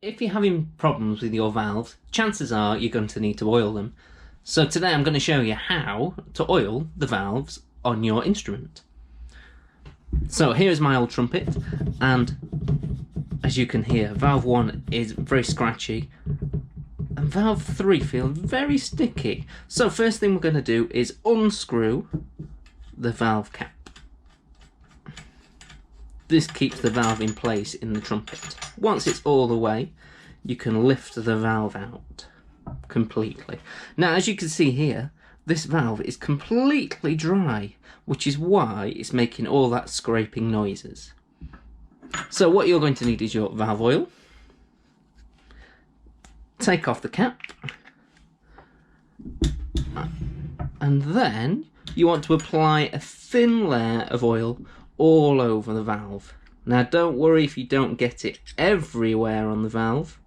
if you're having problems with your valves, chances are you're going to need to oil them. So today I'm going to show you how to oil the valves on your instrument. So here's my old trumpet, and as you can hear, valve 1 is very scratchy and valve 3 feels very sticky. So first thing we're going to do is unscrew the valve cap. This keeps the valve in place in the trumpet. Once it's all the way, you can lift the valve out completely. Now, as you can see here, this valve is completely dry, which is why it's making all that scraping noises. So what you're going to need is your valve oil. Take off the cap. And then you want to apply a thin layer of oil all over the valve. Now don't worry if you don't get it everywhere on the valve,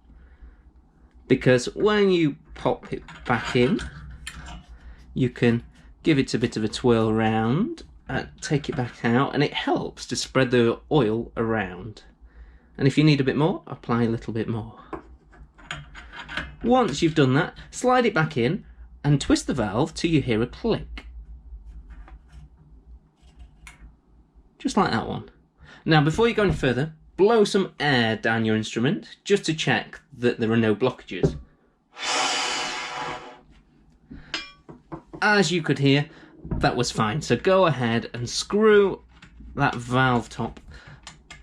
because when you pop it back in, you can give it a bit of a twirl around and take it back out, and it helps to spread the oil around. And if you need a bit more, apply a little bit more. Once you've done that, slide it back in and twist the valve till you hear a click. Just like that one. Now before you go any further, blow some air down your instrument just to check that there are no blockages. As you could hear, that was fine. So go ahead and screw that valve top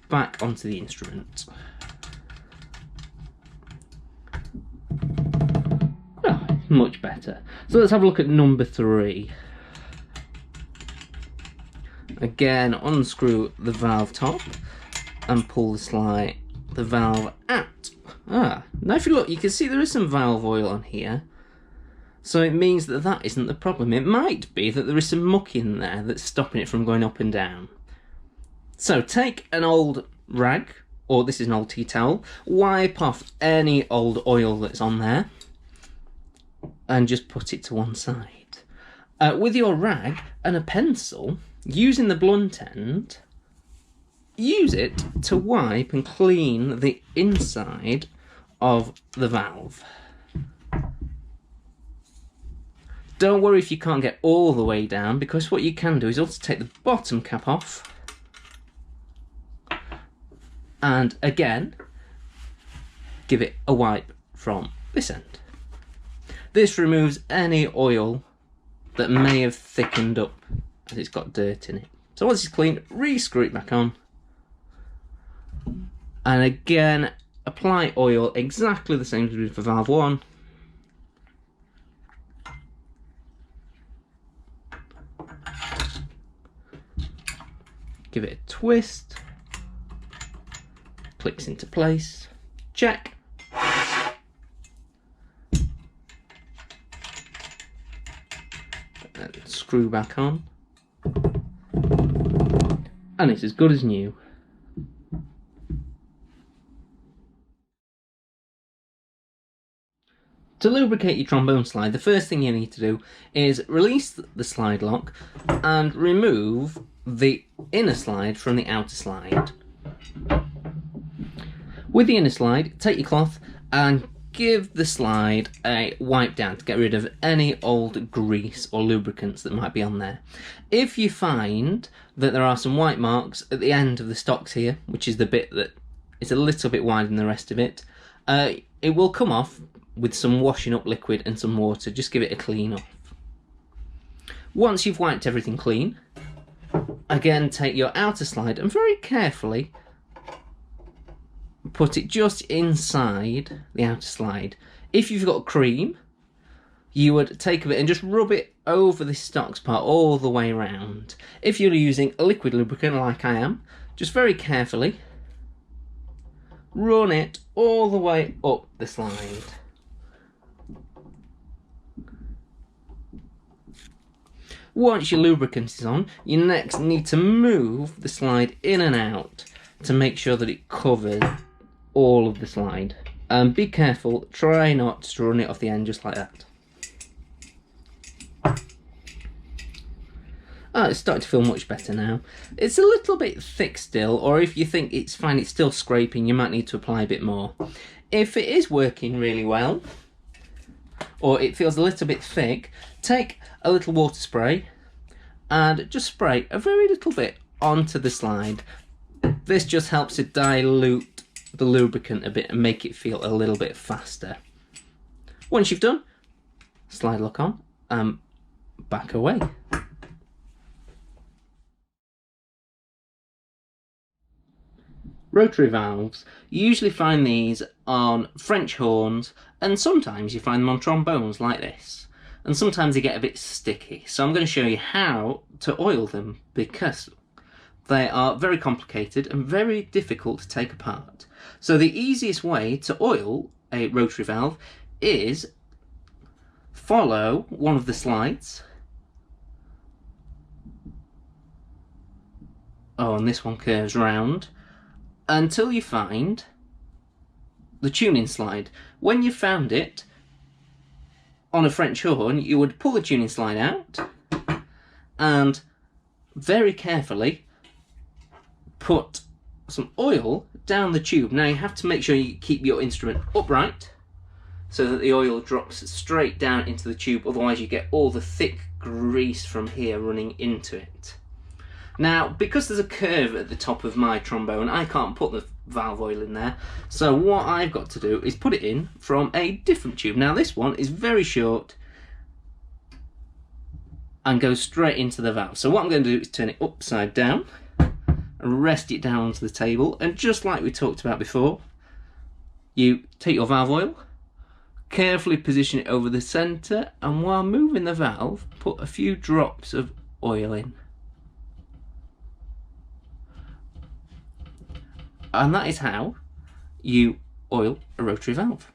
back onto the instrument. Oh, much better. So let's have a look at number 3. Again, unscrew the valve top and pull the valve out. Now if you look, you can see there is some valve oil on here. So it means that that isn't the problem. It might be that there is some muck in there that's stopping it from going up and down. So take an old rag, or this is an old tea towel, wipe off any old oil that's on there and just put it to one side. With your rag and a pencil, using the blunt end, use it to wipe and clean the inside of the valve. Don't worry if you can't get all the way down, because what you can do is also take the bottom cap off and again give it a wipe from this end. This removes any oil that may have thickened up as it's got dirt in it. So once it's clean, re-screw it back on, and again apply oil exactly the same as we did for valve 1. Give it a twist, clicks into place, check. And screw back on, and it's as good as new. To lubricate your trombone slide, the first thing you need to do is release the slide lock and remove the inner slide from the outer slide. With the inner slide, take your cloth and give the slide a wipe down to get rid of any old grease or lubricants that might be on there. If you find that there are some white marks at the end of the stocks here, which is the bit that is a little bit wider than the rest of it, it will come off with some washing up liquid and some water. Just give it a clean off. Once you've wiped everything clean, again take your outer slide and very carefully put it just inside the outer slide. If you've got cream, you would take a bit and just rub it over the stocks part all the way around. If you're using a liquid lubricant like I am, just very carefully run it all the way up the slide. Once your lubricant is on, you next need to move the slide in and out to make sure that it covers all of the slide. And be careful, try not to run it off the end just like that. it's starting to feel much better now. It's a little bit thick still, or if you think it's fine, it's still scraping, you might need to apply a bit more. If it is working really well, or it feels a little bit thick, take a little water spray and just spray a very little bit onto the slide. This just helps to dilute the lubricant a bit and make it feel a little bit faster. Once you've done, slide lock on and back away. Rotary valves, you usually find these on French horns, and sometimes you find them on trombones like this. And sometimes they get a bit sticky, so I'm going to show you how to oil them, because they are very complicated and very difficult to take apart. So the easiest way to oil a rotary valve is follow one of the slides. Oh, and this one curves round until you find the tuning slide. When you found it on a French horn, you would pull the tuning slide out and very carefully put some oil down the tube. Now you have to make sure you keep your instrument upright so that the oil drops straight down into the tube, otherwise you get all the thick grease from here running into it. Now, because there's a curve at the top of my trombone, I can't put the valve oil in there, so what I've got to do is put it in from a different tube. Now this one is very short and goes straight into the valve. So what I'm going to do is turn it upside down and rest it down onto the table, and just like we talked about before, you take your valve oil, carefully position it over the centre, and while moving the valve, put a few drops of oil in. And that is how you oil a rotary valve.